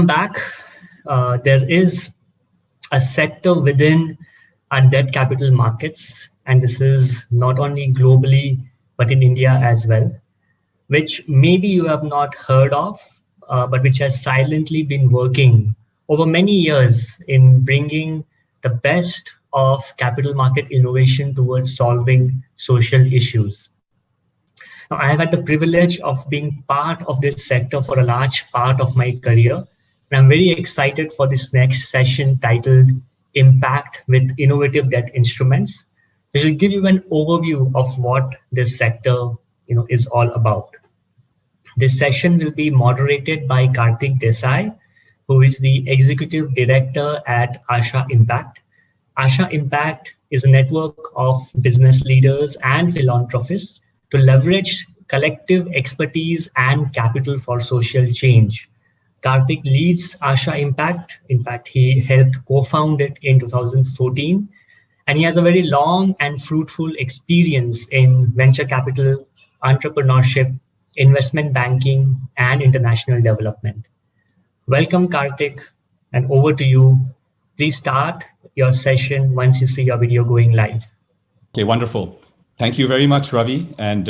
back. There is a sector within our debt capital markets, and this is not only globally but in India as well, which maybe you have not heard of, but which has silently been working over many years in bringing the best of capital market innovation towards solving social issues. Now, I have had the privilege of being part of this sector for a large part of my career. And I'm very excited for this next session titled Impact with Innovative Debt Instruments, which will give you an overview of what this sector is all about. This session will be moderated by Kartik Desai, who is the Executive Director at Asha Impact. Asha Impact is a network of business leaders and philanthropists to leverage collective expertise and capital for social change. Kartik leads Asha Impact. In fact, he helped co-found it in 2014, and he has a very long and fruitful experience in venture capital, entrepreneurship, investment banking, and international development. Welcome, Kartik, and over to you. Please start your session once you see your video going live. Okay, wonderful. Thank you very much, Ravi, and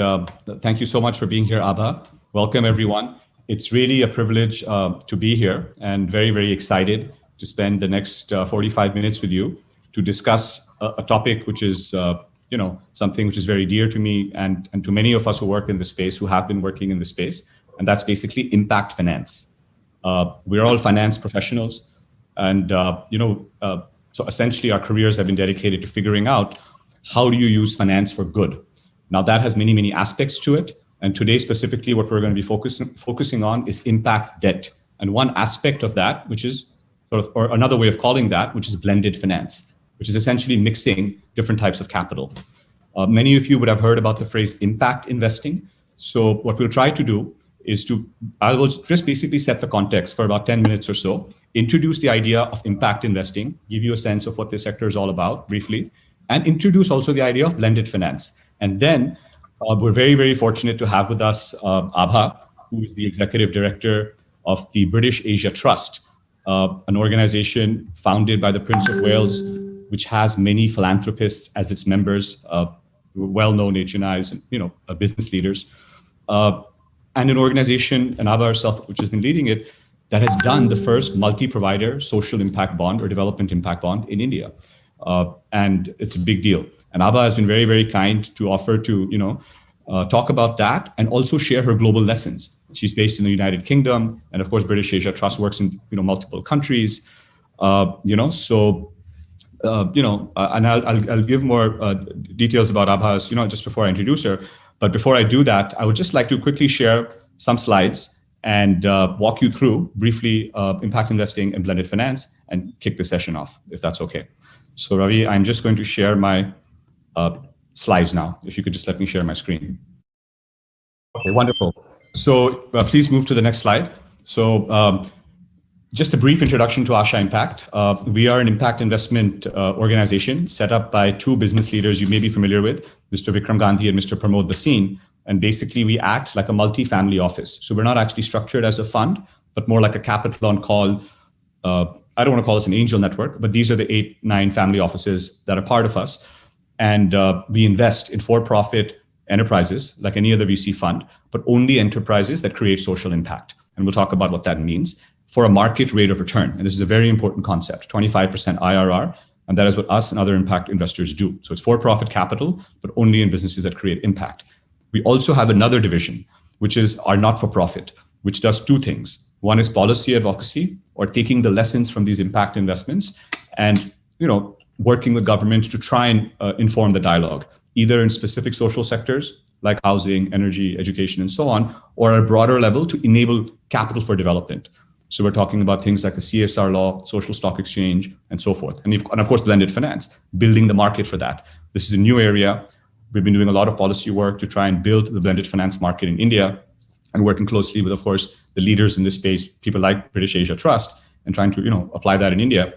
thank you so much for being here, Abha. Welcome, everyone. It's really a privilege to be here and very, very excited to spend the next 45 minutes with you to discuss a topic which is, something which is very dear to me and to many of us who work in the space, who have been working in the space, and that's basically impact finance. We're all finance professionals, and so essentially our careers have been dedicated to figuring out how do you use finance for good. Now that has many, many aspects to it. And today specifically what we're going to be focusing on is impact debt. And one aspect of that, which is or another way of calling that, which is blended finance, which is essentially mixing different types of capital. Many of you would have heard about the phrase impact investing. So what we'll try to do is I will just basically set the context for about 10 minutes or so, introduce the idea of impact investing, give you a sense of what this sector is all about briefly, and introduce also the idea of blended finance. And then we're very, very fortunate to have with us Abha, who is the Executive Director of the British Asia Trust, an organization founded by the Prince of Wales, which has many philanthropists as its members, well-known HNIs and business leaders, and an organization, and Abha herself, which has been leading it, that has done the first multi-provider social impact bond or development impact bond in India. And it's a big deal. And Abha has been very, very kind to offer to, talk about that and also share her global lessons. She's based in the United Kingdom, and of course, British Asia Trust works in multiple countries. And I'll give more details about Abha's, just before I introduce her. But before I do that, I would just like to quickly share some slides and walk you through briefly impact investing and blended finance and kick the session off, if that's okay. So Ravi, I'm just going to share my slides now. If you could just let me share my screen. Okay, wonderful. So please move to the next slide. So just a brief introduction to Asha Impact. We are an impact investment organization set up by two business leaders you may be familiar with, Mr. Vikram Gandhi and Mr. Pramod Bhasin. And basically we act like a multi-family office. So we're not actually structured as a fund, but more like a capital on call. I don't want to call us an angel network, but these are the 8-9 family offices that are part of us. And we invest in for-profit enterprises like any other VC fund, but only enterprises that create social impact. And we'll talk about what that means for a market rate of return. And this is a very important concept, 25% IRR. And that is what us and other impact investors do. So it's for-profit capital, but only in businesses that create impact. We also have another division, which is our not-for-profit, which does two things. One is policy advocacy, or taking the lessons from these impact investments and working with governments to try and inform the dialogue, either in specific social sectors like housing, energy, education, and so on, or at a broader level to enable capital for development. So we're talking about things like the CSR law, social stock exchange, and so forth. And of course, blended finance, building the market for that. This is a new area. We've been doing a lot of policy work to try and build the blended finance market in India, and working closely with, of course, the leaders in this space, people like British Asia Trust, and trying to apply that in India.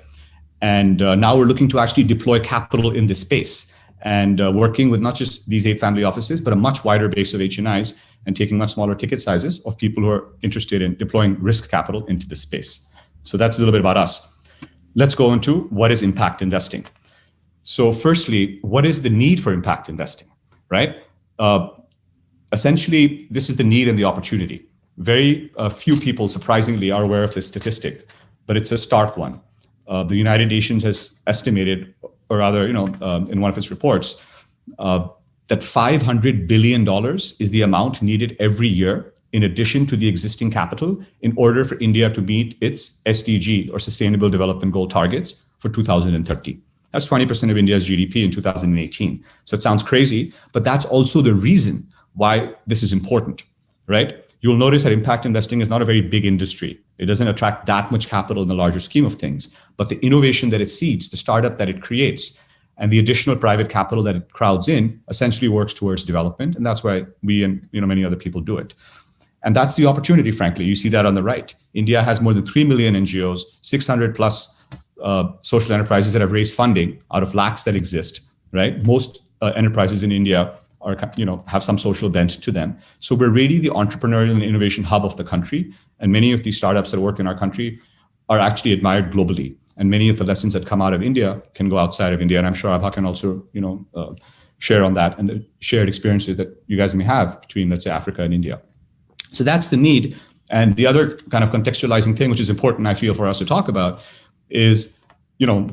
And now we're looking to actually deploy capital in this space and working with not just these 8 family offices, but a much wider base of HNIs and taking much smaller ticket sizes of people who are interested in deploying risk capital into this space. So that's a little bit about us. Let's go into what is impact investing. So firstly, what is the need for impact investing, right? Essentially, this is the need and the opportunity. Very few people, surprisingly, are aware of this statistic, but it's a stark one. The United Nations has estimated, or rather, in one of its reports, that $500 billion is the amount needed every year in addition to the existing capital in order for India to meet its SDG, or Sustainable Development Goal targets, for 2030. That's 20% of India's GDP in 2018. So it sounds crazy, but that's also the reason why this is important, right? You'll notice that impact investing is not a very big industry. It doesn't attract that much capital in the larger scheme of things, but the innovation that it seeds, the startup that it creates, and the additional private capital that it crowds in essentially works towards development. And that's why we and many other people do it. And that's the opportunity, frankly. You see that on the right. India has more than 3 million NGOs, 600 plus social enterprises that have raised funding out of lakhs that exist, right? Most enterprises in India are, have some social bent to them. So we're really the entrepreneurial and innovation hub of the country. And many of these startups that work in our country are actually admired globally. And many of the lessons that come out of India can go outside of India. And I'm sure Abha can also, share on that and the shared experiences that you guys may have between, let's say, Africa and India. So that's the need. And the other kind of contextualizing thing, which is important, I feel, for us to talk about is,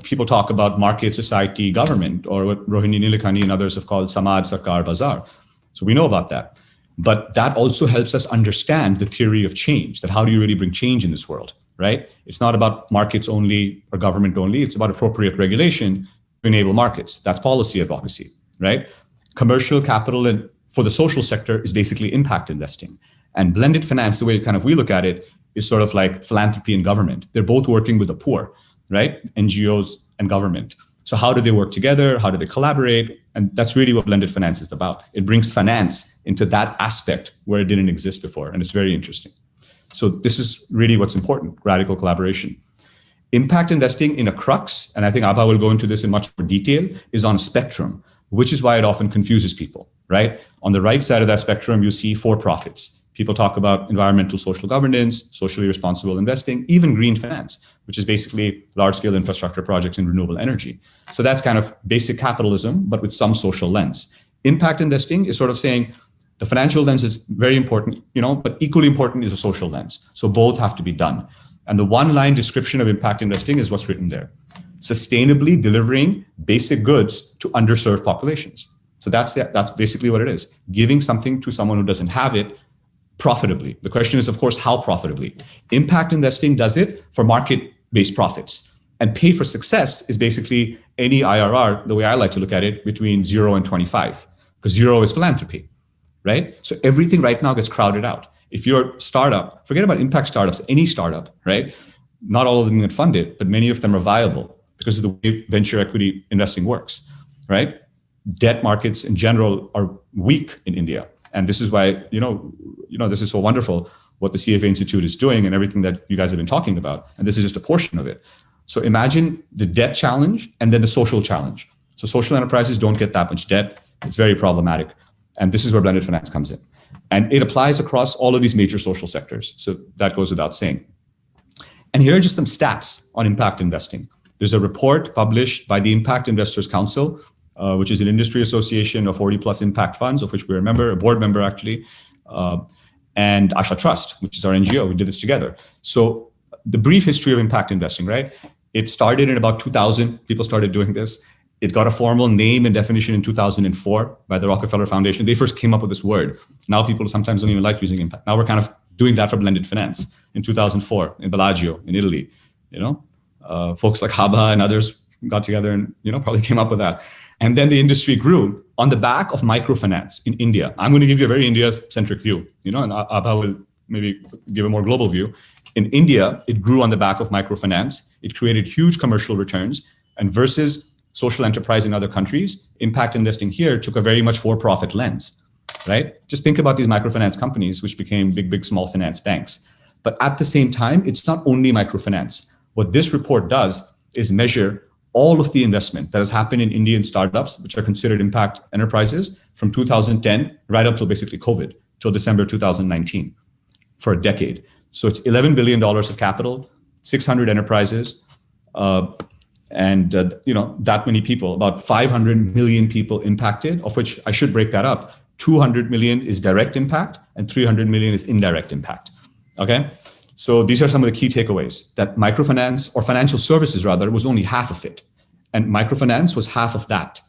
people talk about market, society, government, or what Rohini Nilekani and others have called Samaj, Sarkar, Bazaar. So we know about that. But that also helps us understand the theory of change, that how do you really bring change in this world, right? It's not about markets only or government only. It's about appropriate regulation to enable markets. That's policy advocacy, right? Commercial capital and for the social sector is basically impact investing. And blended finance, the way kind of we look at it, is sort of like philanthropy and government. They're both working with the poor, right? NGOs and government. So how do they work together? How do they collaborate? And that's really what blended finance is about. It brings finance into that aspect where it didn't exist before. And it's very interesting. So this is really what's important, radical collaboration. Impact investing in a crux, and I think Abha will go into this in much more detail, is on a spectrum, which is why it often confuses people, right? On the right side of that spectrum, you see for-profits. People talk about environmental social governance, socially responsible investing, even green finance, which is basically large-scale infrastructure projects in renewable energy. So that's kind of basic capitalism, but with some social lens. Impact investing is sort of saying the financial lens is very important, but equally important is a social lens. So both have to be done. And the one-line description of impact investing is what's written there. Sustainably delivering basic goods to underserved populations. So that's basically what it is. Giving something to someone who doesn't have it profitably. The question is, of course, how profitably? Impact investing does it for market-based profits. And pay for success is basically any IRR, the way I like to look at it, between 0 and 25, because 0 is philanthropy, right? So everything right now gets crowded out. If you're a startup, forget about impact startups, any startup, right? Not all of them get funded, but many of them are viable because of the way venture equity investing works, right? Debt markets in general are weak in India. And this is why, this is so wonderful what the CFA Institute is doing and everything that you guys have been talking about. And this is just a portion of it. So imagine the debt challenge and then the social challenge. So social enterprises don't get that much debt. It's very problematic. And this is where blended finance comes in. And it applies across all of these major social sectors. So that goes without saying. And here are just some stats on impact investing. There's a report published by the Impact Investors Council, which is an industry association of 40 plus impact funds, of which we're a board member actually, and Asha Trust, which is our NGO. We did this together. So the brief history of impact investing, right? It started in about 2000. People started doing this. It got a formal name and definition in 2004 by the Rockefeller Foundation. They first came up with this word. Now people sometimes don't even like using impact. Now we're kind of doing that for blended finance in 2004 in Bellagio in Italy. Folks like Abha and others got together and probably came up with that. And then the industry grew on the back of microfinance in India. I'm going to give you a very India-centric view, and Abha will maybe give a more global view. In India, it grew on the back of microfinance. It created huge commercial returns. And versus social enterprise in other countries, impact investing here took a very much for-profit lens, right? Just think about these microfinance companies, which became big small finance banks. But at the same time, it's not only microfinance. What this report does is measure all of the investment that has happened in Indian startups, which are considered impact enterprises, from 2010 right up till basically COVID, till December 2019, for a decade. So it's $11 billion of capital, 600 enterprises, and that many people, about 500 million people impacted, of which I should break that up. 200 million is direct impact and 300 million is indirect impact. Okay, so these are some of the key takeaways: that microfinance, or financial services rather, was only half of it, and microfinance was half of that.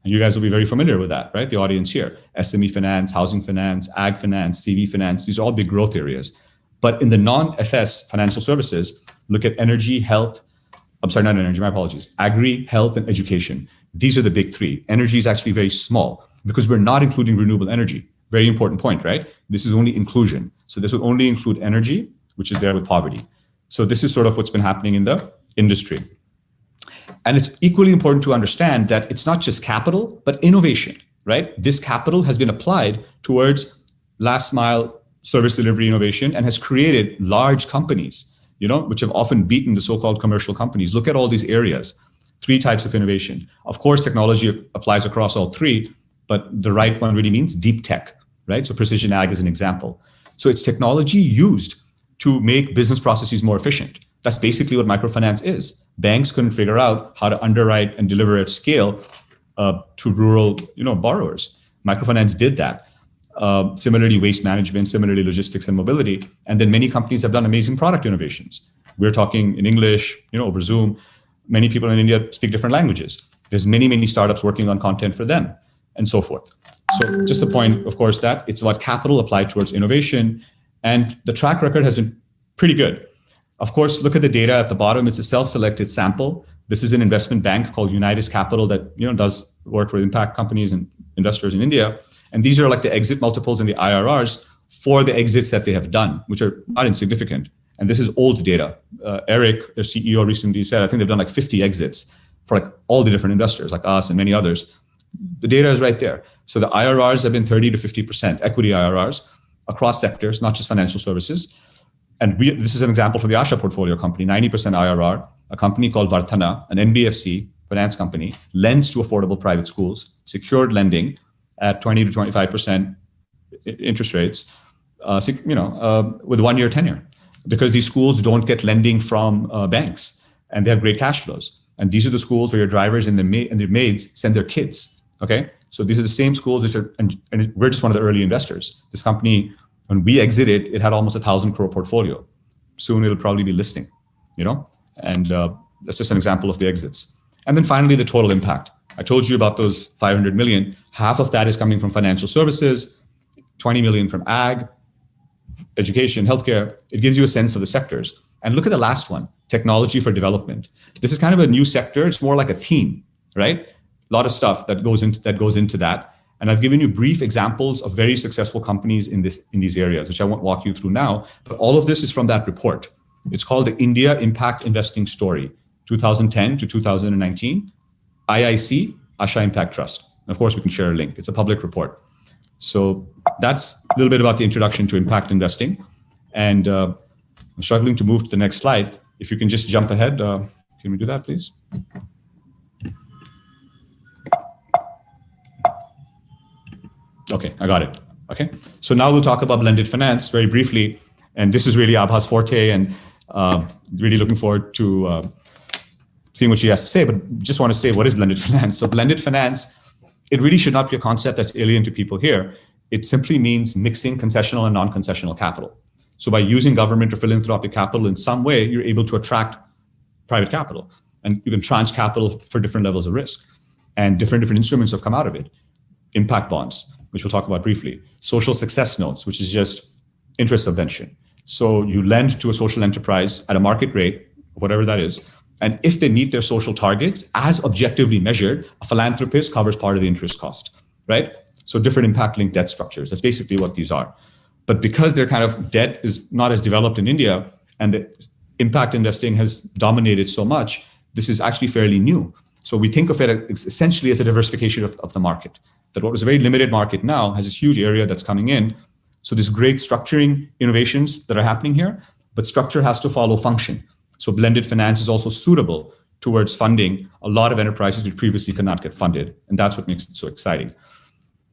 And you guys will be very familiar with that, right? The audience here: SME finance, housing finance, ag finance, CV finance. These are all big growth areas. But in the non-FS financial services, look at energy, health. I'm sorry, not energy, my apologies. Agri, health, and education. These are the big three. Energy is actually very small because we're not including renewable energy. Very important point, right? This is only inclusion. So this will only include energy, which is there with poverty. So this is sort of what's been happening in the industry. And it's equally important to understand that it's not just capital, but innovation, right? This capital has been applied towards last mile service delivery innovation and has created large companies, which have often beaten the so-called commercial companies. Look at all these areas. 3 types of innovation. Of course, technology applies across all 3, but the right one really means deep tech, right? So precision ag is an example. So it's technology used to make business processes more efficient. That's basically what microfinance is. Banks couldn't figure out how to underwrite and deliver at scale to rural, borrowers. Microfinance did that. Similarly, waste management, similarly, logistics and mobility. And then many companies have done amazing product innovations. We're talking in English, over Zoom. Many people in India speak different languages. There's many, many startups working on content for them and so forth. So just the point, of course, that it's about capital applied towards innovation. And the track record has been pretty good. Of course, look at the data at the bottom. It's a self-selected sample. This is an investment bank called Unitas Capital that does work with impact companies and investors in India. And these are like the exit multiples and the IRRs for the exits that they have done, which are not insignificant. And this is old data. Eric, their CEO, recently said, I think they've done like 50 exits for like all the different investors like us and many others. The data is right there. So the IRRs have been 30 to 50%, equity IRRs across sectors, not just financial services. And this is an example for the Asha portfolio company, 90% IRR, a company called Varthana, an NBFC finance company, lends to affordable private schools, secured lending at 20 to 25% interest rates, with 1-year tenure, because these schools don't get lending from banks and they have great cash flows. And these are the schools where your drivers and their maids send their kids. Okay, so these are the same schools which are, and we're just one of the early investors. This company, when we exited, it had almost 1,000 crore portfolio. Soon it'll probably be listing, and that's just an example of the exits. And then finally, the total impact. I told you about those 500 million. Half of that is coming from financial services, 20 million from ag, education, healthcare. It gives you a sense of the sectors. And look at the last one, technology for development. This is kind of a new sector. It's more like a theme, right? A lot of stuff that goes into that. And I've given you brief examples of very successful companies in these areas, which I won't walk you through now. But all of this is from that report. It's called the India Impact Investing Story, 2010 to 2019. IIC, Asha Impact Trust. And of course, we can share a link. It's a public report. So that's a little bit about the introduction to impact investing. And I'm struggling to move to the next slide. If you can just jump ahead, can we do that, please? Okay, I got it. Okay, so now we'll talk about blended finance very briefly. And this is really Abha's forte, and really looking forward to seeing what she has to say, but just want to say, what is blended finance? So blended finance, it really should not be a concept that's alien to people here. It simply means mixing concessional and non-concessional capital. So by using government or philanthropic capital in some way, you're able to attract private capital, and you can tranche capital for different levels of risk, and different instruments have come out of it. Impact bonds, which we'll talk about briefly. Social success notes, which is just interest subvention. So you lend to a social enterprise at a market rate, whatever that is. And if they meet their social targets as objectively measured, a philanthropist covers part of the interest cost, right? So different impact-linked debt structures. That's basically what these are. But because their kind of debt is not as developed in India, and the impact investing has dominated so much, this is actually fairly new. So we think of it essentially as a diversification of the market. That what was a very limited market now has this huge area that's coming in. So there's great structuring innovations that are happening here, but structure has to follow function. So blended finance is also suitable towards funding a lot of enterprises which previously could not get funded. And that's what makes it so exciting.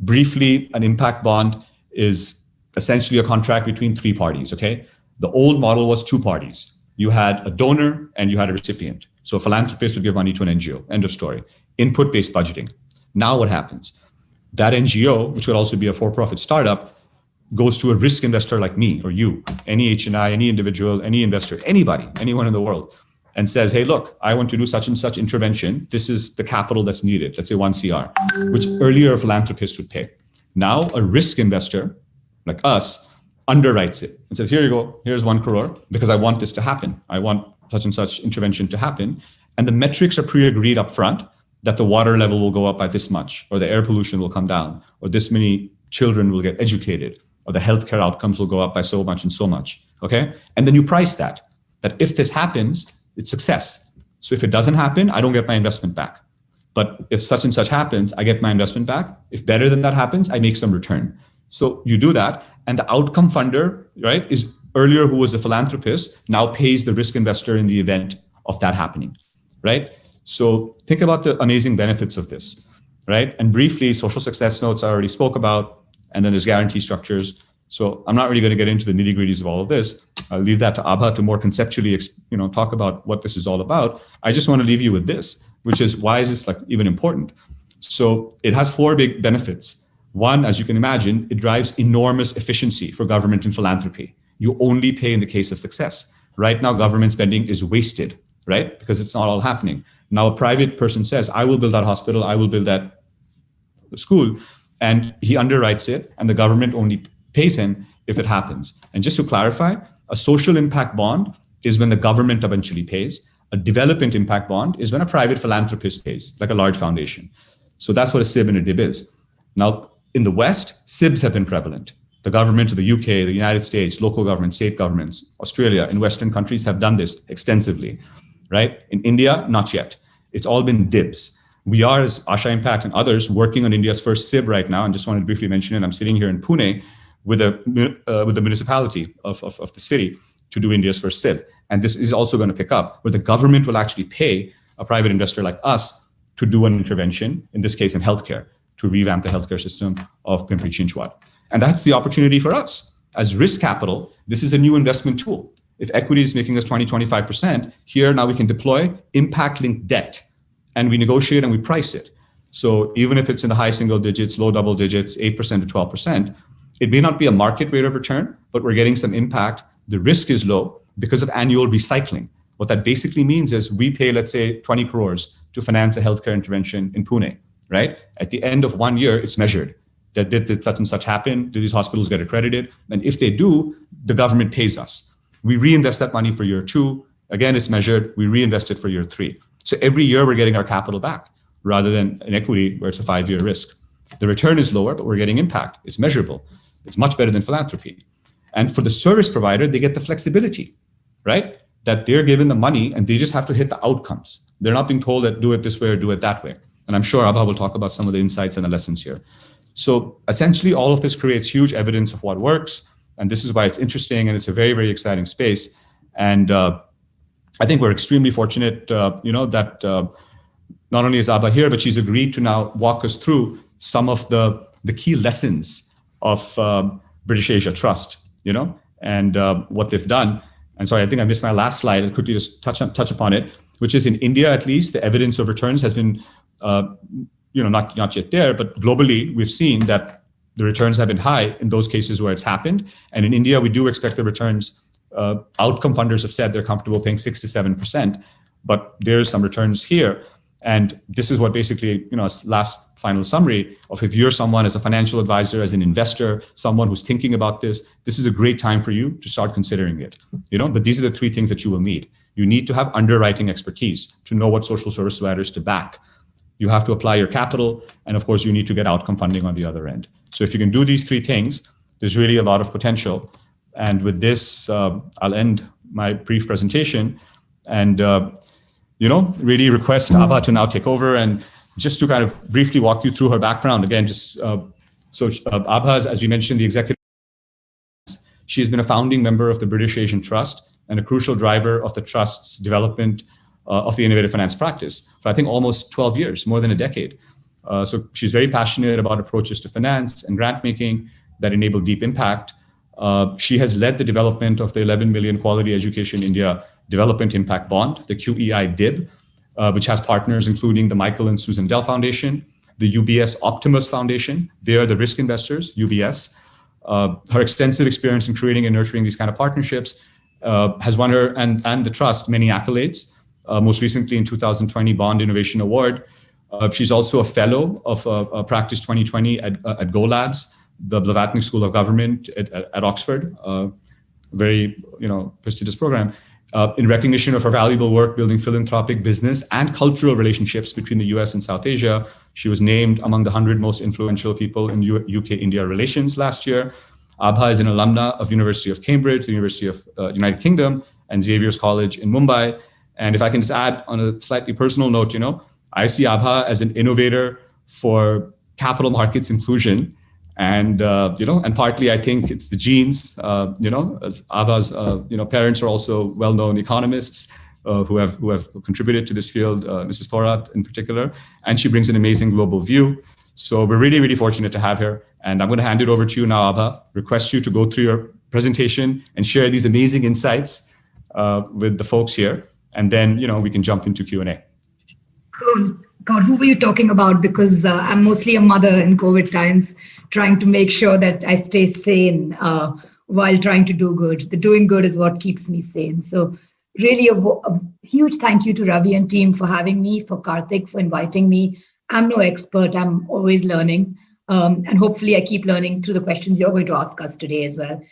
Briefly, an impact bond is essentially a contract between 3 parties, okay? The old model was 2 parties. You had a donor and you had a recipient. So a philanthropist would give money to an NGO, end of story. Input-based budgeting. Now what happens? That NGO, which could also be a for-profit startup, goes to a risk investor like me or you, any HNI, any individual, any investor, anybody, anyone in the world, and says, hey, look, I want to do such and such intervention. This is the capital that's needed, let's say 1 CR, which earlier a philanthropist would pay. Now a risk investor like us underwrites it and says, here you go, here's 1 crore because I want this to happen. I want such and such intervention to happen. And the metrics are pre-agreed up front that the water level will go up by this much, or the air pollution will come down, or this many children will get educated, or the healthcare outcomes will go up by so much and so much, okay? And then you price that if this happens, it's success. So if it doesn't happen, I don't get my investment back. But if such and such happens, I get my investment back. If better than that happens, I make some return. So you do that, and the outcome funder, right, is earlier who was a philanthropist, now pays the risk investor in the event of that happening, right? So think about the amazing benefits of this, right? And briefly, social success notes I already spoke about, and then there's guarantee structures. So I'm not really going to get into the nitty-gritties of all of this. I'll leave that to Abha to more conceptually, talk about what this is all about. I just want to leave you with this, which is why is this even important? So it has 4 big benefits. One, as you can imagine, it drives enormous efficiency for government and philanthropy. You only pay in the case of success. Right now, government spending is wasted, right? Because it's not all happening. Now, a private person says, I will build that hospital, I will build that school, and he underwrites it, and the government only pays him if it happens. And just to clarify, a social impact bond is when the government eventually pays. A development impact bond is when a private philanthropist pays, like a large foundation. So that's what a SIB and a DIB is. Now, in the West, SIBs have been prevalent. The government of the UK, the United States, local governments, state governments, Australia, and Western countries have done this extensively, right? In India, not yet. It's all been DIBs. We are, as Asha Impact and others, working on India's first SIB right now. And just wanted to briefly mention it. I'm sitting here in Pune with the municipality of the city to do India's first SIB. And this is also going to pick up, where the government will actually pay a private investor like us to do an intervention, in this case in healthcare, to revamp the healthcare system of Pimpri Chinchwad. And that's the opportunity for us. As risk capital, this is a new investment tool. If equity is making us 20, 25%, here now we can deploy impact-linked debt, and we negotiate and we price it. So even if it's in the high single digits, low double digits, 8% to 12%, it may not be a market rate of return, but we're getting some impact. The risk is low because of annual recycling. What that basically means is we pay, let's say, 20 crores to finance a healthcare intervention in Pune, right? At the end of 1 year, it's measured. That did such and such happen? Do these hospitals get accredited? And if they do, the government pays us. We reinvest that money for year 2. Again, it's measured. We reinvest it for year 3. So every year we're getting our capital back rather than an equity where it's a 5-year risk. The return is lower, but we're getting impact. It's measurable. It's much better than philanthropy. And for the service provider, they get the flexibility, right? That they're given the money and they just have to hit the outcomes. They're not being told that do it this way or do it that way. And I'm sure Abha will talk about some of the insights and the lessons here. So essentially, all of this creates huge evidence of what works. And this is why it's interesting and it's a very, very exciting space. And I think we're extremely fortunate, that not only is Abha here, but she's agreed to now walk us through some of the key lessons of British Asia Trust, and what they've done. And sorry, I think I missed my last slide. I'll quickly just touch upon it, which is in India, at least, the evidence of returns has been, not yet there, but globally, we've seen that the returns have been high in those cases where it's happened. And in India, we do expect the returns. Outcome funders have said they're comfortable paying 6 to 7%, but there's some returns here. And this is what basically, last final summary of if you're someone as a financial advisor, as an investor, someone who's thinking about this is a great time for you to start considering it. But these are the 3 things that you will need. You need to have underwriting expertise to know what social service providers to back. You have to apply your capital. And of course, you need to get outcome funding on the other end. So if you can do these 3 things, there's really a lot of potential. And with this, I'll end my brief presentation and, really request Abha to now take over and just to kind of briefly walk you through her background. Again, Abha, as we mentioned, the executive, she's been a founding member of the British Asian Trust and a crucial driver of the Trust's development of the innovative finance practice for, I think, almost 12 years, more than a decade. So she's very passionate about approaches to finance and grant making that enable deep impact. She has led the development of the 11 million quality education India Development Impact Bond, the QEI DIB, which has partners including the Michael and Susan Dell Foundation, the UBS Optimus Foundation. They are the risk investors, UBS. Her extensive experience in creating and nurturing these kind of partnerships has won her and the trust many accolades. Most recently in 2020 Bond Innovation Award. She's also a fellow of Practice 2020 at Go Labs, the Blavatnik School of Government at Oxford. Very prestigious program. In recognition of her valuable work building philanthropic, business, and cultural relationships between the US and South Asia, she was named among the 100 most influential people in UK-India relations last year. Abha is an alumna of University of Cambridge, the University of United Kingdom, and Xavier's College in Mumbai. And if I can just add on a slightly personal note, I see Abha as an innovator for capital markets inclusion. And, and partly I think it's the genes, as Abha's, parents are also well-known economists who have contributed to this field, Mrs. Thorat in particular, and she brings an amazing global view. So we're really, really fortunate to have her. And I'm going to hand it over to you now, Abha, request you to go through your presentation and share these amazing insights with the folks here. And then, we can jump into Q&A. Cool. God, who were you talking about? Because I'm mostly a mother in COVID times, trying to make sure that I stay sane while trying to do good. The doing good is what keeps me sane. So really a huge thank you to Ravi and team for having me, for Kartik for inviting me. I'm no expert. I'm always learning. And hopefully I keep learning through the questions you're going to ask us today as well.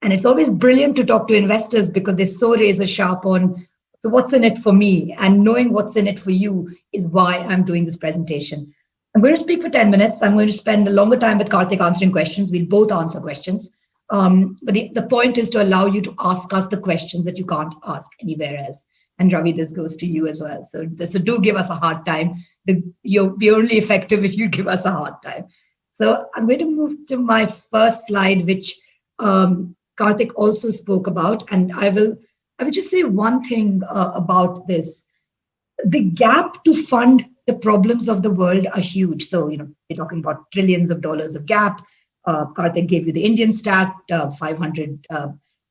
And it's always brilliant to talk to investors because they're so razor sharp on, so what's in it for me? And knowing what's in it for you is why I'm doing this presentation. I'm going to speak for 10 minutes. I'm going to spend a longer time with Kartik answering questions. We'll both answer questions. But the point is to allow you to ask us the questions that you can't ask anywhere else. And Ravi, this goes to you as well. So do give us a hard time. You'll be only effective if you give us a hard time. So I'm going to move to my first slide, which Kartik also spoke about. And I will just say one thing about this. The gap to fund the problems of the world are huge. So, we're talking about trillions of dollars of gap. Kartik gave you the Indian stat, 500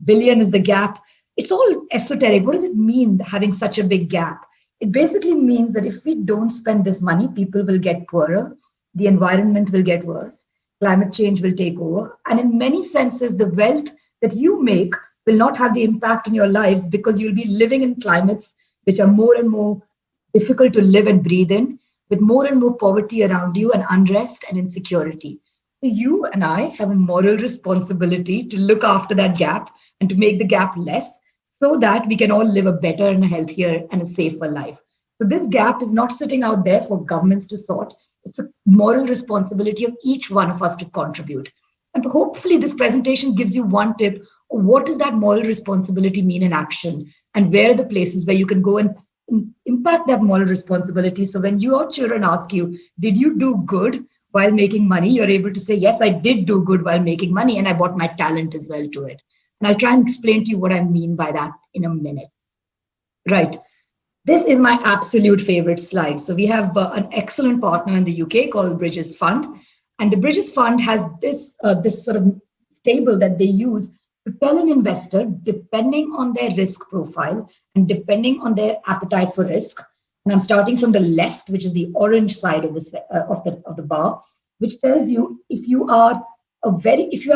billion is the gap. It's all esoteric. What does it mean having such a big gap? It basically means that if we don't spend this money, people will get poorer, the environment will get worse, climate change will take over. And in many senses, the wealth that you make will not have the impact in your lives because you'll be living in climates which are more and more difficult to live and breathe in, with more and more poverty around you and unrest and insecurity. So you and I have a moral responsibility to look after that gap and to make the gap less so that we can all live a better and a healthier and a safer life. So this gap is not sitting out there for governments to sort. It's a moral responsibility of each one of us to contribute. And hopefully this presentation gives you one tip. What does that moral responsibility mean in action? And where are the places where you can go and impact that moral responsibility? So when your children ask you, did you do good while making money? You're able to say, yes, I did do good while making money. And I brought my talent as well to it. And I'll try and explain to you what I mean by that in a minute. Right. This is my absolute favorite slide. So we have an excellent partner in the UK called Bridges Fund. And the Bridges Fund has this sort of table that they use to tell an investor, depending on their risk profile and depending on their appetite for risk. And I'm starting from the left, which is the orange side of the bar, which tells you if you have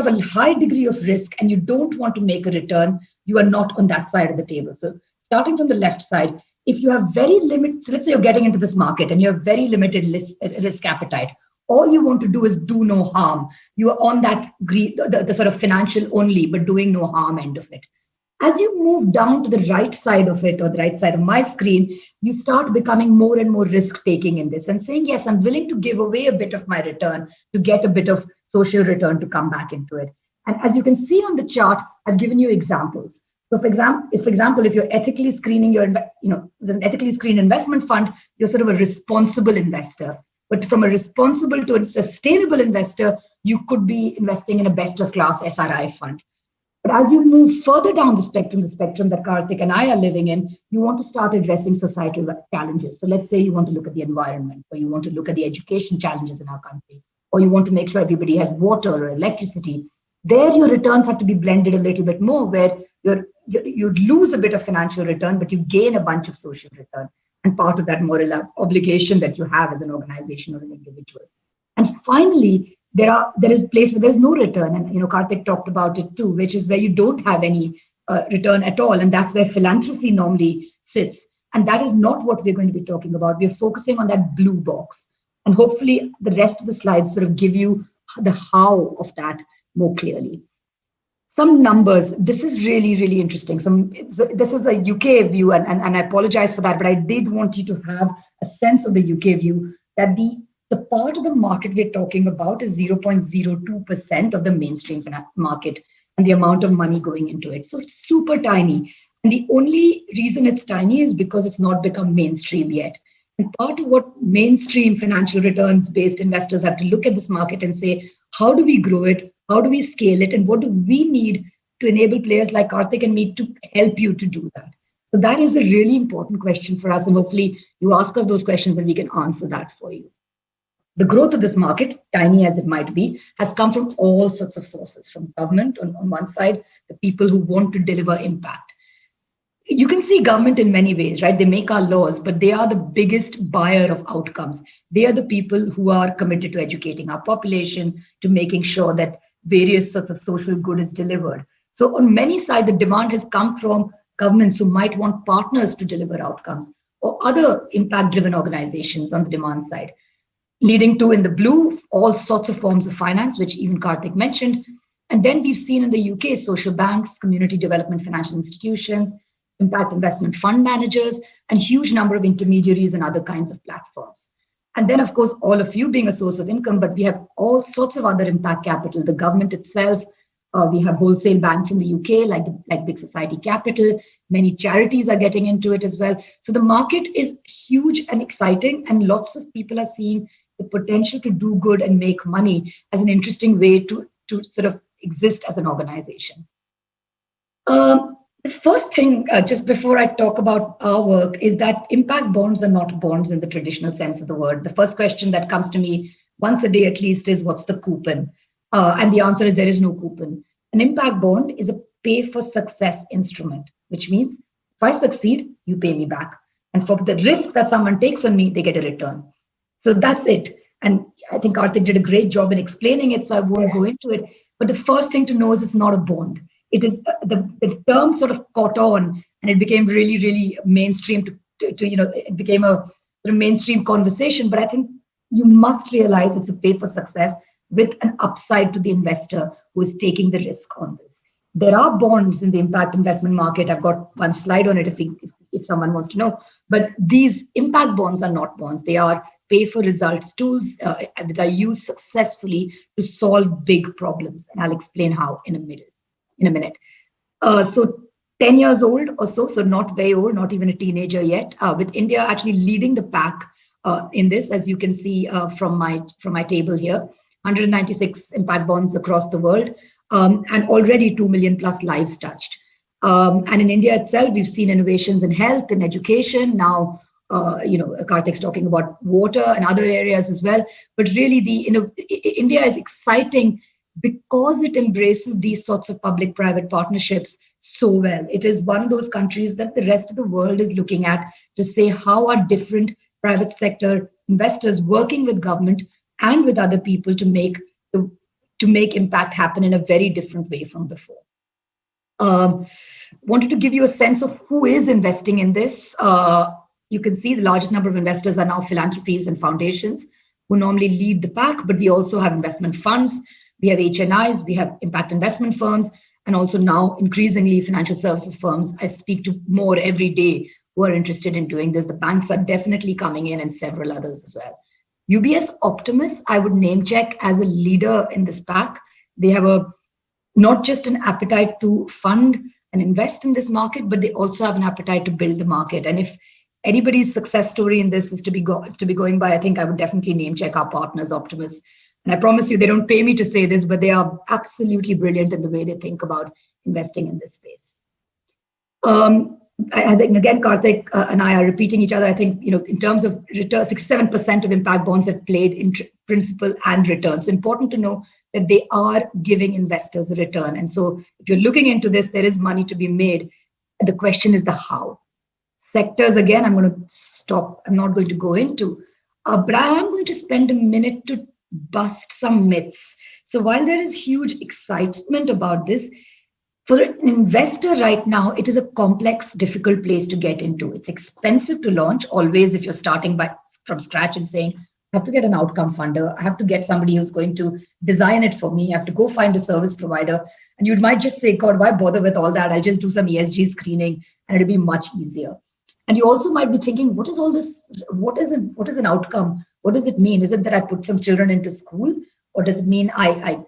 a high degree of risk and you don't want to make a return, you are not on that side of the table. So starting from the left side, if you have very limited, so let's say you're getting into this market and you have very limited risk appetite, all you want to do is do no harm. You are on that the sort of financial only, but doing no harm end of it. As you move down to the right side of it, or the right side of my screen, you start becoming more and more risk-taking in this and saying, yes, I'm willing to give away a bit of my return to get a bit of social return to come back into it. And as you can see on the chart, I've given you examples. So for example, if you're ethically screening there's an ethically screened investment fund, you're sort of a responsible investor. But from a responsible to a sustainable investor, you could be investing in a best of class SRI fund. But as you move further down the spectrum that Kartik and I are living in, you want to start addressing societal challenges. So let's say you want to look at the environment, or you want to look at the education challenges in our country, or you want to make sure everybody has water or electricity. There, your returns have to be blended a little bit more, where you'd lose a bit of financial return, but you gain a bunch of social return and part of that moral obligation that you have as an organization or an individual. And finally, there is a place where there's no return, and Kartik talked about it too, which is where you don't have any return at all, and that's where philanthropy normally sits. And that is not what we're going to be talking about. We're focusing on that blue box, and hopefully the rest of the slides sort of give you the how of that more clearly. Some numbers. This is really, really interesting. This is a UK view, and I apologize for that, but I did want you to have a sense of the UK view, that the part of the market we're talking about is 0.02% of the mainstream market and the amount of money going into it. So it's super tiny. And the only reason it's tiny is because it's not become mainstream yet. And part of what mainstream financial returns based investors have to look at this market and say, how do we grow it? How do we scale it? And what do we need to enable players like Kartik and me to help you to do that? So that is a really important question for us. And hopefully you ask us those questions and we can answer that for you. The growth of this market, tiny as it might be, has come from all sorts of sources, from government on one side, the people who want to deliver impact. You can see government in many ways, right? They make our laws, but they are the biggest buyer of outcomes. They are the people who are committed to educating our population, to making sure that various sorts of social good is delivered. So on many sides, the demand has come from governments who might want partners to deliver outcomes, or other impact-driven organizations on the demand side, leading to, in the blue, all sorts of forms of finance, which even Kartik mentioned. And then we've seen in the UK, social banks, community development financial institutions, impact investment fund managers, and huge number of intermediaries and other kinds of platforms. And then, of course, all of you being a source of income, but we have all sorts of other impact capital, the government itself. We have wholesale banks in the UK, like Big Society Capital. Many charities are getting into it as well. So the market is huge and exciting, and lots of people are seeing the potential to do good and make money as an interesting way to sort of exist as an organization. The first thing, just before I talk about our work, is that impact bonds are not bonds in the traditional sense of the word. The first question that comes to me once a day at least is, what's the coupon? And the answer is there is no coupon. An impact bond is a pay for success instrument, which means if I succeed, you pay me back. And for the risk that someone takes on me, they get a return. So that's it. And I think Kartik did a great job in explaining it, so I won't go into it. But the first thing to know is it's not a bond. It is the term sort of caught on, and it became really, really mainstream it became a sort of mainstream conversation. But I think you must realize it's a pay for success with an upside to the investor who is taking the risk on this. There are bonds in the impact investment market. I've got one slide on it if someone wants to know. But these impact bonds are not bonds. They are pay for results tools that are used successfully to solve big problems. And I'll explain how in a minute. So 10 years old or so not very old, not even a teenager yet, with India actually leading the pack in this, as you can see from my table here. 196 impact bonds across the world, and already 2 million plus lives touched. And in India itself, we've seen innovations in health and education. Now, Kartik's talking about water and other areas as well. But really, India is exciting because it embraces these sorts of public-private partnerships so well. It is one of those countries that the rest of the world is looking at to say, how are different private sector investors working with government and with other people to make impact happen in a very different way from before. Wanted to give you a sense of who is investing in this. You can see the largest number of investors are now philanthropies and foundations who normally lead the pack, but we also have investment funds, we have HNIs, we have impact investment firms, and also now increasingly financial services firms. I speak to more every day who are interested in doing this. The banks are definitely coming in and several others as well. UBS Optimus, I would name check as a leader in this pack. They have not just an appetite to fund and invest in this market, but they also have an appetite to build the market. And if anybody's success story in this is to be going by, I think I would definitely name check our partners, Optimus. And I promise you, they don't pay me to say this, but they are absolutely brilliant in the way they think about investing in this space. I think, again, Kartik and I are repeating each other. I think, in terms of return, 67% of impact bonds have played in principal and return. So important to know that they are giving investors a return. And so if you're looking into this, there is money to be made. The question is the how. Sectors, again, I'm going to stop. I'm not going to go into. But I am going to spend a minute to bust some myths. So while there is huge excitement about this, for an investor right now, it is a complex, difficult place to get into. It's expensive to launch always if you're starting from scratch and saying, I have to get an outcome funder. I have to get somebody who's going to design it for me. I have to go find a service provider. And you might just say, God, why bother with all that? I'll just do some ESG screening and it'll be much easier. And you also might be thinking, what is all this? What is an outcome? What does it mean? Is it that I put some children into school? Or does it mean I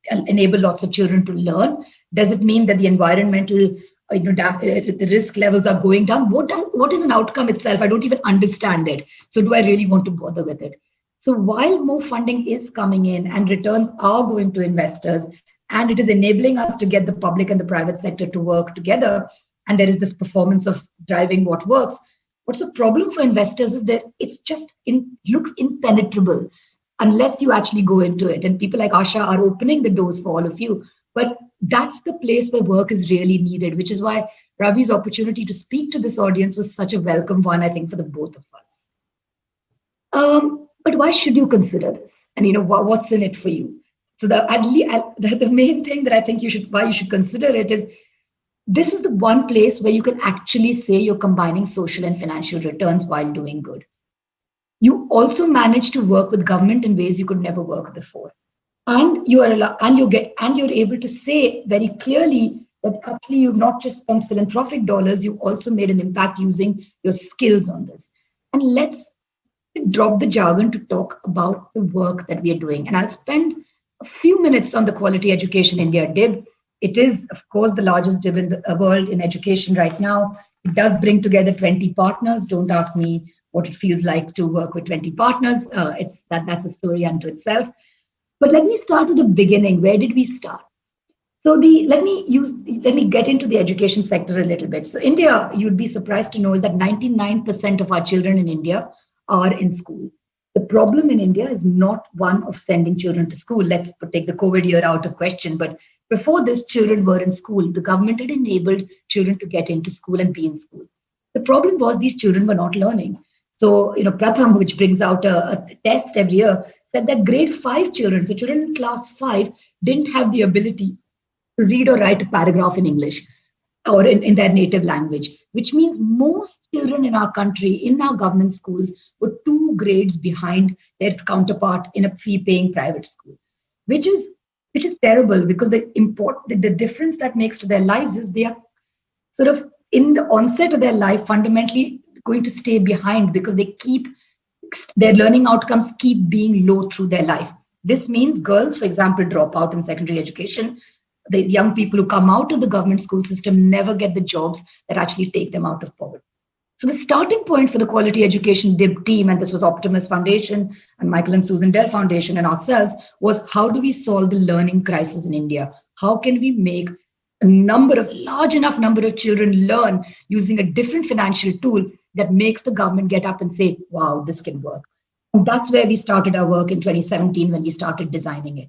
enable lots of children to learn? Does it mean that the environmental the risk levels are going down? What is an outcome itself? I don't even understand it. So do I really want to bother with it? So while more funding is coming in and returns are going to investors, and it is enabling us to get the public and the private sector to work together, and there is this performance of driving what works, what's the problem for investors is that it's just looks impenetrable unless you actually go into it. And people like Asha are opening the doors for all of you. But that's the place where work is really needed, which is why Ravi's opportunity to speak to this audience was such a welcome one, I think, for the both of us. But why should you consider this? And what's in it for you? So the main thing that I think why you should consider it is this is the one place where you can actually say you're combining social and financial returns while doing good. You also manage to work with government in ways you could never work before. And you're able to say very clearly that actually you've not just spent philanthropic dollars, you also made an impact using your skills on this. And let's drop the jargon to talk about the work that we are doing. And I'll spend a few minutes on the Quality Education India DIB. It is, of course, the largest DIB in the world in education right now. It does bring together 20 partners. Don't ask me what it feels like to work with 20 partners. That's a story unto itself. But let me start with the beginning. Where did we start? So let me get into the education sector a little bit. So India, you'd be surprised to know, is that 99% of our children in India are in school. The problem in India is not one of sending children to school. Let's take the COVID year out of question. But before this, children were in school. The government had enabled children to get into school and be in school. The problem was these children were not learning. So, Pratham, which brings out a test every year, said that grade 5 children, so children in class 5, didn't have the ability to read or write a paragraph in English or in their native language, which means most children in our country, in our government schools, were 2 grades behind their counterpart in a fee-paying private school, which is terrible, because the difference that makes to their lives is they are sort of in the onset of their life fundamentally going to stay behind, because their learning outcomes keep being low through their life. This means girls, for example, drop out in secondary education. The young people who come out of the government school system never get the jobs that actually take them out of poverty. So the starting point for the Quality Education DIB team, and this was Optimus Foundation and Michael and Susan Dell Foundation and ourselves, was how do we solve the learning crisis in India? How can we make a large enough number of children learn using a different financial tool that makes the government get up and say, wow, this can work. And that's where we started our work in 2017 when we started designing it.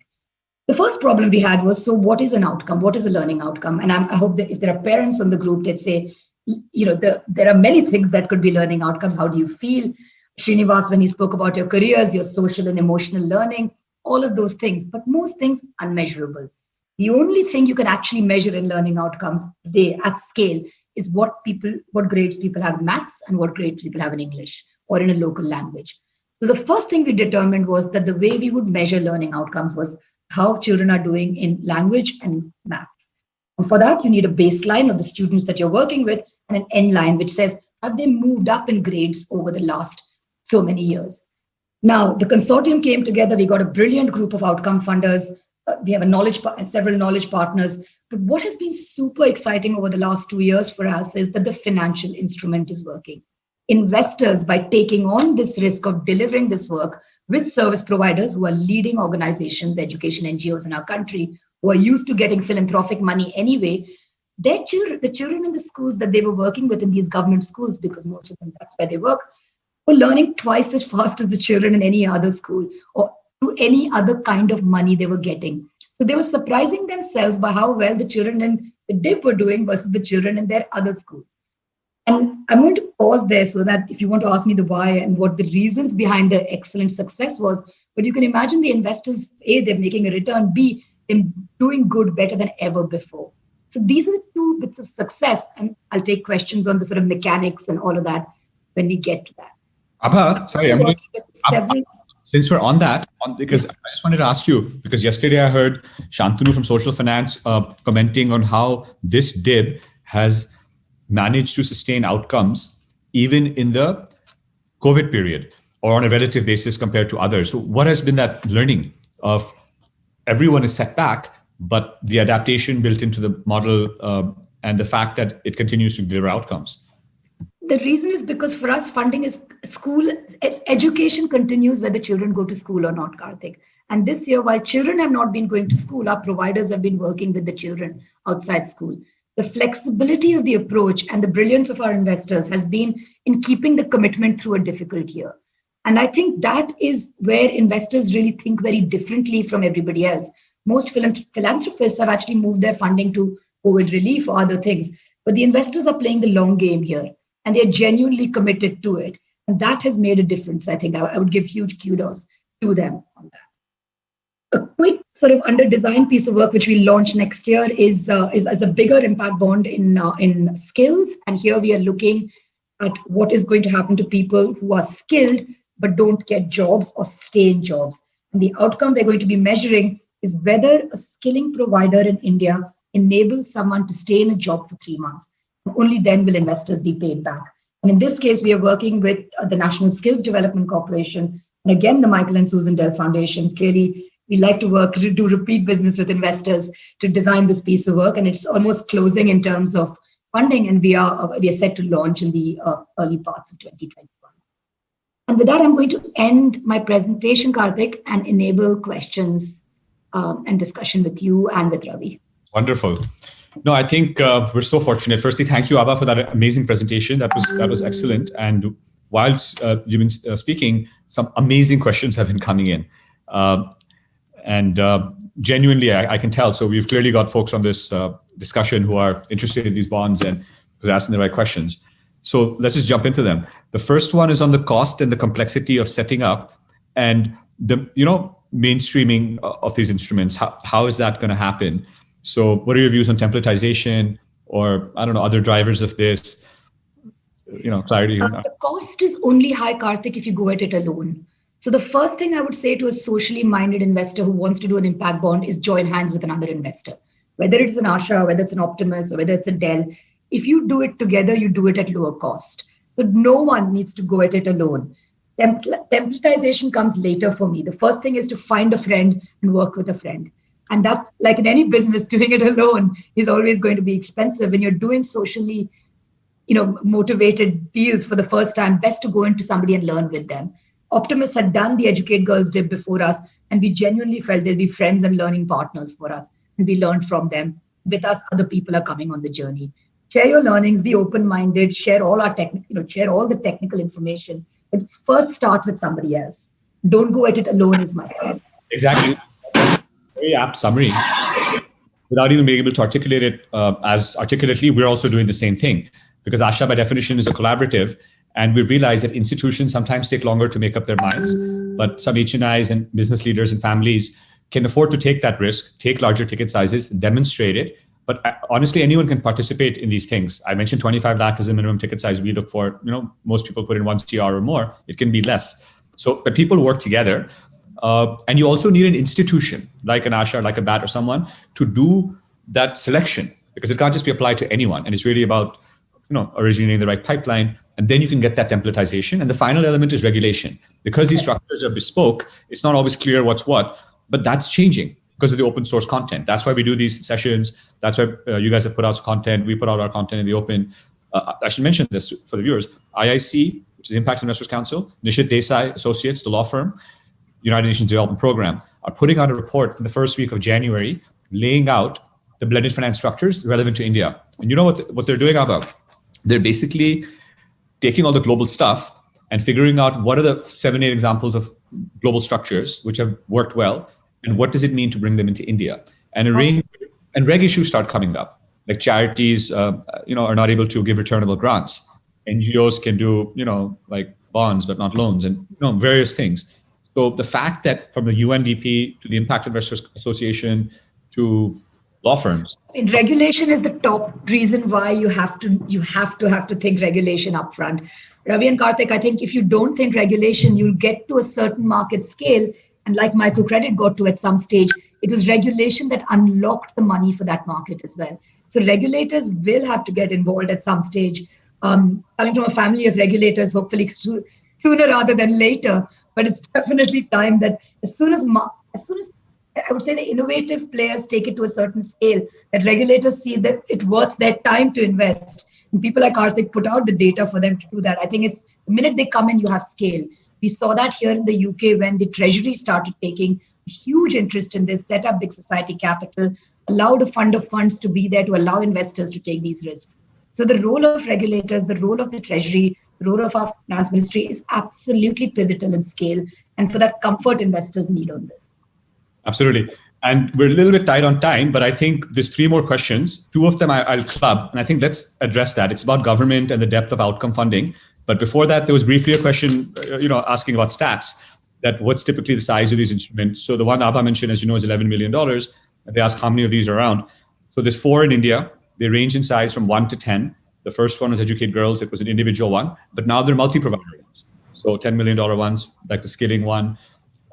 The first problem we had was, so what is an outcome? What is a learning outcome? And I hope that if there are parents on the group, they'd say, there are many things that could be learning outcomes. How do you feel? Srinivas, when he spoke about your careers, your social and emotional learning, all of those things, but most things unmeasurable. The only thing you can actually measure in learning outcomes today at scale is what grades people have in maths and what grades people have in English or in a local language. So the first thing we determined was that the way we would measure learning outcomes was how children are doing in language and maths. And for that, you need a baseline of the students that you're working with and an end line, which says, have they moved up in grades over the last so many years? Now, the consortium came together. We got a brilliant group of outcome funders. We have several knowledge partners. But what has been super exciting over the last 2 years for us is that the financial instrument is working. Investors, by taking on this risk of delivering this work with service providers who are leading organizations, education NGOs in our country, who are used to getting philanthropic money anyway, the children in the schools that they were working with in these government schools, because most of them, that's where they work, were learning twice as fast as the children in any other school, or to any other kind of money they were getting. So they were surprising themselves by how well the children in the DIP were doing versus the children in their other schools. And I'm going to pause there so that if you want to ask me the why and what the reasons behind the excellent success was, but you can imagine the investors, A, they're making a return, B, they're doing good better than ever before. So these are the two bits of success. And I'll take questions on the sort of mechanics and all of that when we get to that. Abha, sorry, since we're on that, because I just wanted to ask you, because yesterday I heard Shantanu from Social Finance commenting on how this DIB has managed to sustain outcomes even in the COVID period or on a relative basis compared to others. So what has been that learning of everyone is set back, but the adaptation built into the model and the fact that it continues to deliver outcomes? The reason is because for us, funding is school, education continues whether children go to school or not, Kartik. And this year, while children have not been going to school, our providers have been working with the children outside school. The flexibility of the approach and the brilliance of our investors has been in keeping the commitment through a difficult year. And I think that is where investors really think very differently from everybody else. Most philanthropists have actually moved their funding to COVID relief or other things, but the investors are playing the long game here and they're genuinely committed to it. And that has made a difference. I think I would give huge kudos to them on that. A quick sort of under design piece of work which we launch next year is a bigger impact bond in skills. And here we are looking at what is going to happen to people who are skilled but don't get jobs or stay in jobs. And the outcome we're going to be measuring is whether a skilling provider in India enables someone to stay in a job for 3 months. Only then will investors be paid back. And in this case, we are working with the National Skills Development Corporation and again, the Michael and Susan Dell Foundation. Clearly, we like to do repeat business with investors to design this piece of work, and it's almost closing in terms of funding, and we are set to launch in the early parts of 2021. And with that, I'm going to end my presentation, Kartik, and enable questions and discussion with you and with Ravi. Wonderful. No, I think we're so fortunate. Firstly, thank you, Abha, for that amazing presentation. That was excellent. And whilst you've been speaking, some amazing questions have been coming in. And genuinely, I can tell. So we've clearly got folks on this discussion who are interested in these bonds and who's asking the right questions. So let's just jump into them. The first one is on the cost and the complexity of setting up and the mainstreaming of these instruments. How is that going to happen? So what are your views on templatization or, I don't know, other drivers of this? Clarity. The cost is only high, Kartik, if you go at it alone. So the first thing I would say to a socially minded investor who wants to do an impact bond is join hands with another investor. Whether it's an Asha, whether it's an Optimus, or whether it's a Dell, if you do it together, you do it at lower cost. So no one needs to go at it alone. Templatization comes later for me. The first thing is to find a friend and work with a friend. And that's like in any business, doing it alone is always going to be expensive. When you're doing socially, motivated deals for the first time, best to go into somebody and learn with them. Optimus had done the Educate Girls DIB before us, and we genuinely felt they'd be friends and learning partners for us. And we learned from them. With us, other people are coming on the journey. Share your learnings, be open-minded, share all share all the technical information. But first start with somebody else. Don't go at it alone is my sense. Exactly. Very apt summary. Without even being able to articulate it as articulately, we're also doing the same thing. Because Asha, by definition, is a collaborative. And we realize that institutions sometimes take longer to make up their minds. But some HNIs and business leaders and families can afford to take that risk, take larger ticket sizes, demonstrate it. But honestly, anyone can participate in these things. I mentioned 25 lakh is the minimum ticket size we look for. Most people put in 1 CR or more. It can be less. So, but people work together. And you also need an institution like an Asha, like a BAT or someone to do that selection, because it can't just be applied to anyone. And it's really about originating the right pipeline. And then you can get that templatization. And the final element is regulation. Because these structures are bespoke, it's not always clear what's what, but that's changing because of the open source content. That's why we do these sessions. That's why you guys have put out content. We put out our content in the open. I should mention this for the viewers. IIC, which is Impact Investors Council, Nishit Desai Associates, the law firm, United Nations Development Program, are putting out a report in the first week of January, laying out the blended finance structures relevant to India. And you know what they're doing about? They're basically taking all the global stuff and figuring out what are the 7, 8 examples of global structures which have worked well, and what does it mean to bring them into India. And reg issues start coming up. Like charities, are not able to give returnable grants. NGOs can do, like bonds, but not loans, and various things. So the fact that from the UNDP to the Impact Investors Association to law firms, regulation is the top reason why you have to think regulation upfront. Ravi and Kartik, I think if you don't think regulation, you'll get to a certain market scale, and like microcredit got to at some stage, it was regulation that unlocked the money for that market as well. So regulators will have to get involved at some stage. Coming from a family of regulators, hopefully sooner rather than later, but it's definitely time that as soon as I would say the innovative players take it to a certain scale, that regulators see that it's worth their time to invest. And people like Kartik put out the data for them to do that. I think it's the minute they come in, you have scale. We saw that here in the UK when the Treasury started taking huge interest in this, set up big society capital, allowed a fund of funds to be there to allow investors to take these risks. So the role of regulators, the role of the Treasury, the role of our finance ministry is absolutely pivotal in scale. And for that comfort investors need on this. Absolutely. And we're a little bit tight on time, but I think there's 3 more questions. 2 of them I'll club, and I think let's address that. It's about government and the depth of outcome funding. But before that, there was briefly a question, asking about stats, that what's typically the size of these instruments. So the one Abha mentioned, as you know, is $11 million. And they asked how many of these are around. So there's 4 in India. They range in size from 1 to 10. The first one was Educate Girls. It was an individual one, but now they're multi-provider ones. So $10 million ones, like the skilling one.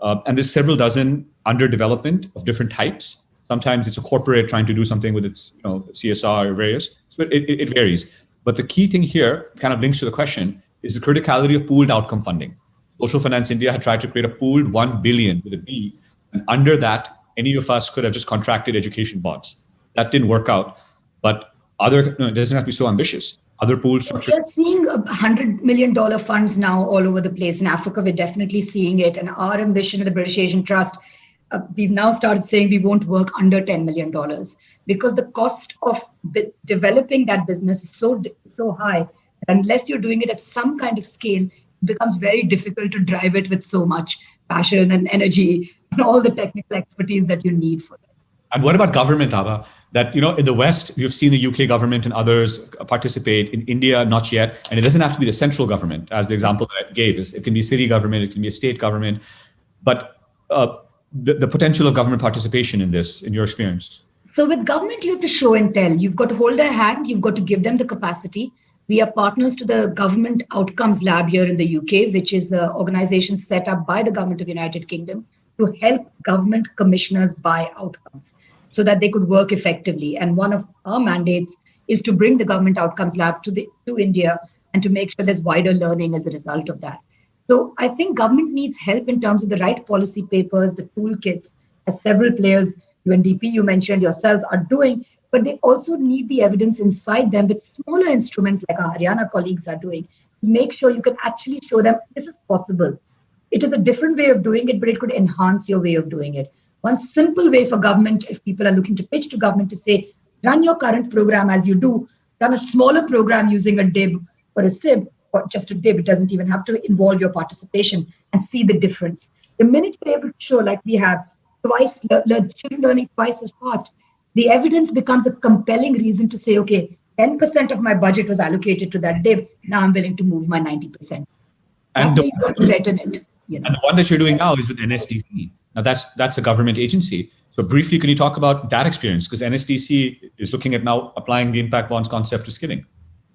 And there's several dozen under development of different types. Sometimes it's a corporate trying to do something with its CSR or various. So it varies. But the key thing here kind of links to the question is the criticality of pooled outcome funding. Social Finance India had tried to create a pooled 1 billion with a B. And under that, any of us could have just contracted education bonds. That didn't work out. But it doesn't have to be so ambitious. Other pool structures. We are seeing $100 million funds now all over the place. In Africa, we're definitely seeing it. And our ambition at the British Asian Trust, we've now started saying we won't work under $10 million because the cost of developing that business is so high. Unless you're doing it at some kind of scale, it becomes very difficult to drive it with so much passion and energy and all the technical expertise that you need for it. And what about government, Abha? That, in the West, you've seen the UK government and others participate. In India, not yet. And it doesn't have to be the central government, as the example that I gave. It can be city government, it can be a state government. But the potential of government participation in this, in your experience? So with government, you have to show and tell. You've got to hold their hand. You've got to give them the capacity. We are partners to the Government Outcomes Lab here in the UK, which is an organization set up by the Government of the United Kingdom to help government commissioners buy outcomes so that they could work effectively. And one of our mandates is to bring the Government Outcomes Lab to India and to make sure there's wider learning as a result of that. So I think government needs help in terms of the right policy papers, the toolkits, as several players, UNDP, you mentioned yourselves, are doing, but they also need the evidence inside them with smaller instruments like our Haryana colleagues are doing, to make sure you can actually show them this is possible. It is a different way of doing it, but it could enhance your way of doing it. One simple way for government, if people are looking to pitch to government, to say, run your current program as you do, run a smaller program using a DIB or a SIB, or just a DIB, it doesn't even have to involve your participation, and see the difference. The minute you're able to show, like we have, children learning twice as fast, the evidence becomes a compelling reason to say, okay, 10% of my budget was allocated to that DIB, now I'm willing to move my 90%. And you don't threaten it. And the one that you're doing now is with NSDC. Now that's a government agency. So briefly, can you talk about that experience? Because NSDC is looking at now applying the impact bonds concept to skilling.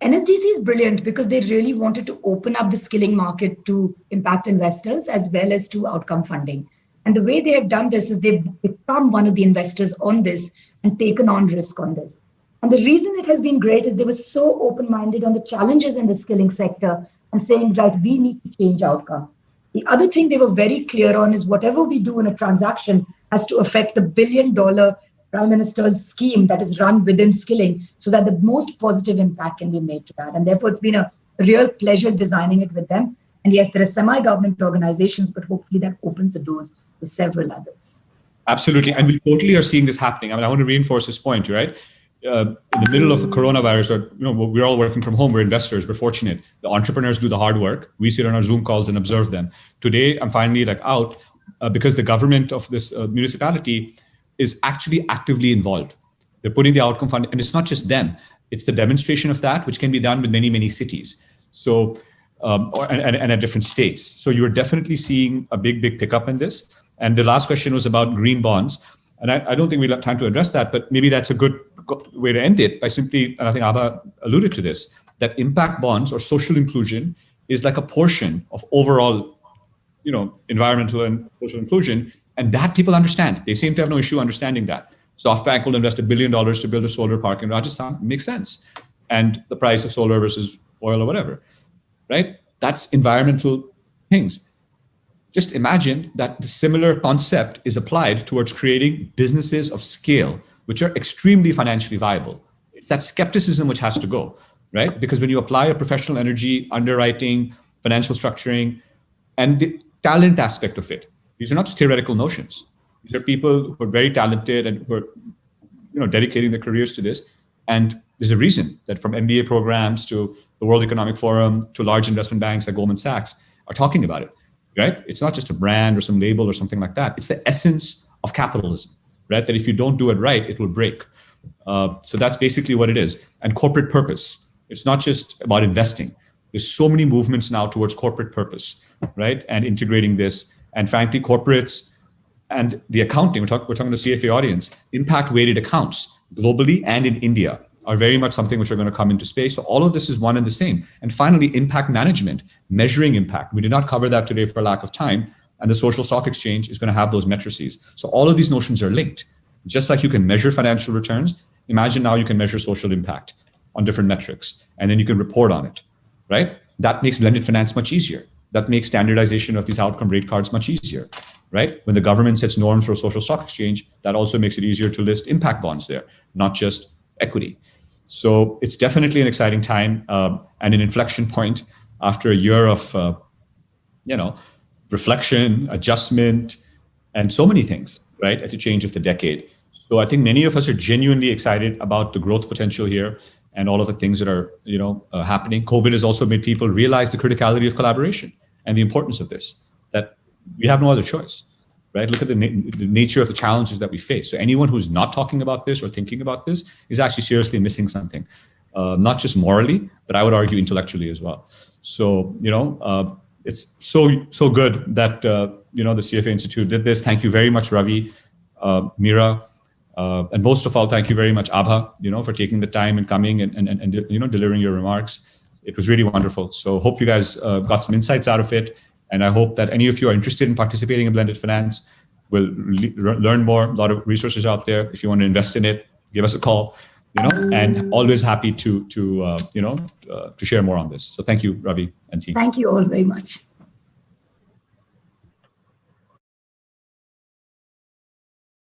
NSDC is brilliant because they really wanted to open up the skilling market to impact investors as well as to outcome funding. And the way they have done this is they've become one of the investors on this and taken on risk on this. And the reason it has been great is they were so open-minded on the challenges in the skilling sector and saying, right, we need to change outcomes. The other thing they were very clear on is whatever we do in a transaction has to affect the $1 billion Prime Minister's scheme that is run within skilling so that the most positive impact can be made to that. And therefore, it's been a real pleasure designing it with them. And yes, there are semi-government organizations, but hopefully that opens the doors to several others. Absolutely. And we totally are seeing this happening. I want to reinforce this point, right? in the middle of the coronavirus, or we're all working from home. We're investors. We're fortunate. The entrepreneurs do the hard work. We sit on our Zoom calls and observe them. Today, I'm finally out because the government of this municipality is actually actively involved. They're putting the outcome fund, and it's not just them. It's the demonstration of that, which can be done with many, many cities. So, and at different states. So you're definitely seeing a big, big pickup in this. And the last question was about green bonds. And I don't think we'll have time to address that, but maybe that's a good way to end it by simply, and I think Abha alluded to this, that impact bonds or social inclusion is like a portion of overall, environmental and social inclusion. And that people understand. They seem to have no issue understanding that. SoftBank will invest $1 billion to build a solar park in Rajasthan. It makes sense. And the price of solar versus oil or whatever, right? That's environmental things. Just imagine that the similar concept is applied towards creating businesses of scale, which are extremely financially viable. It's that skepticism which has to go, right? Because when you apply a professional energy, underwriting, financial structuring, and the talent aspect of it, these are not just theoretical notions. These are people who are very talented and who are, dedicating their careers to this. And there's a reason that from MBA programs to the World Economic Forum to large investment banks like Goldman Sachs are talking about it, right? It's not just a brand or some label or something like that. It's the essence of capitalism, right? That if you don't do it right, it will break. So that's basically what it is. And corporate purpose. It's not just about investing. There's so many movements now towards corporate purpose, right? And integrating this. And frankly, corporates and the accounting, we're talking to the CFA audience, impact-weighted accounts globally and in India are very much something which are going to come into space. So all of this is one and the same. And finally, impact management, measuring impact. We did not cover that today for lack of time. And the social stock exchange is going to have those matrices. So all of these notions are linked. Just like you can measure financial returns, imagine now you can measure social impact on different metrics, and then you can report on it, right? That makes blended finance much easier. That makes standardization of these outcome rate cards much easier, right? When the government sets norms for a social stock exchange, that also makes it easier to list impact bonds there, not just equity. So it's definitely an exciting time and an inflection point after a year of, reflection, adjustment, and so many things, right, at the change of the decade. So I think many of us are genuinely excited about the growth potential here and all of the things that are, happening. COVID has also made people realize the criticality of collaboration and the importance of this, that we have no other choice, right? Look at the nature of the challenges that we face. So anyone who's not talking about this or thinking about this is actually seriously missing something, not just morally, but I would argue intellectually as well. So, it's so good that, the CFA Institute did this. Thank you very much, Ravi, Mira, and most of all, thank you very much, Abha, for taking the time and coming and delivering your remarks. It was really wonderful. So hope you guys got some insights out of it. And I hope that any of you are interested in participating in blended finance will learn more. A lot of resources out there. If you want to invest in it, give us a call, and always happy to share more on this. So thank you, Ravi and team. Thank you all very much.